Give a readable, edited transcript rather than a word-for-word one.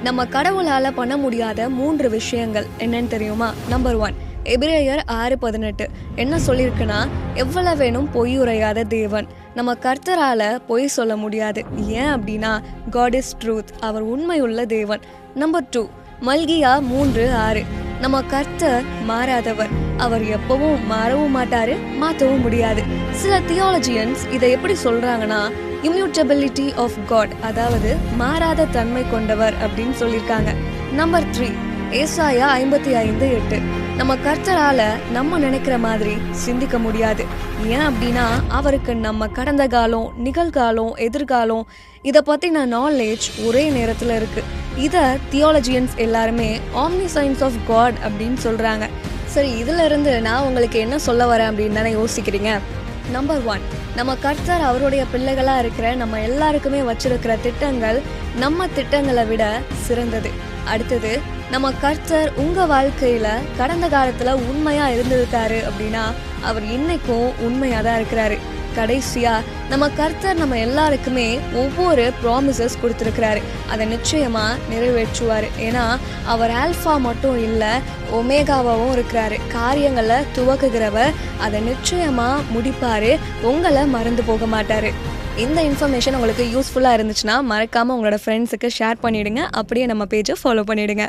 நம்ம கடவுளால பண்ண முடியாத 3 விஷயங்கள் என்னன்னு தெரியுமா? நம்பர் 1, எபிரேயர் 6:18 என்ன சொல்லியிருக்குன்னா, எவ்வளவு வேணும் பொய் உரையாத தேவன். நம்ம கர்த்தரால பொய் சொல்ல முடியாது. ஏன் அப்படின்னா, காட் இஸ் ட்ரூத், அவர் உண்மையுள்ள தேவன். நம்பர் 2, மல்கியா 3:6 நம்ம கர்த்தர் மாறாதவர், அவர் எப்பவும் மாறவும் மாட்டாரு, மாற்றவும் முடியாது. சில தியாலஜியன்ஸ் இதை எப்படி சொல்றாங்கன்னா, இம்யூட்டபிலிட்டி ஆஃப் காட், அதாவது மாறாத தன்மை கொண்டவர் அப்படின்னு சொல்லியிருக்காங்க. நம்பர் 3, ஏசாயா 55:8 நம்ம கர்த்தரால நம்ம நினைக்கிற மாதிரி சிந்திக்க முடியாது. ஏன் அப்படின்னா, அவருக்கு நம்ம கடந்த காலம், நிகழ்காலம், எதிர்காலம் இதை பற்றின நாலேஜ் ஒரே நேரத்தில் இருக்கு. இதை தியாலஜியன்ஸ் எல்லாருமே ஆம்னிசைன்ஸ் ஆஃப் காட் அப்படின்னு சொல்றாங்க. சரி, இதுல இருந்து நான் உங்களுக்கு என்ன சொல்ல வரேன் அப்படின்னு தானே யோசிக்கிறீங்க. நம்பர் 1, நம்ம கர்த்தர் அவருடைய பிள்ளைகளாக இருக்கிற நம்ம எல்லாருக்குமே வச்சிருக்கிற திட்டங்கள் நம்ம திட்டங்களை விட சிறந்தது. அடுத்தது, நம்ம கர்த்தர் உங்கள் வாழ்க்கையில் கடந்த காலத்தில் உண்மையாக இருந்திருக்காரு அப்படின்னா, அவர் இன்னைக்கும் உண்மையாக தான் இருக்கிறாரு. கடைசியாக, நம்ம கர்த்தர் நம்ம எல்லாருக்குமே ஒவ்வொரு ப்ராமிசஸ் கொடுத்துருக்கிறாரு. அதை நிச்சயமாக நிறைவேற்றுவார். ஏன்னா அவர் ஆல்ஃபா மட்டும் இல்லை, ஒமேகாவாகவும் இருக்கிறாரு. காரியங்களை துவக்குகிறவர், அதை நிச்சயமாக முடிப்பார். உங்களை மறந்து போக மாட்டார். இந்த இன்ஃபர்மேஷன் உங்களுக்கு யூஸ்ஃபுல்லாக இருந்துச்சுன்னா மறக்காமல் உங்களோட ஃப்ரெண்ட்ஸுக்கு ஷேர் பண்ணிவிடுங்க. அப்படியே நம்ம பேஜை ஃபாலோ பண்ணிவிடுங்க.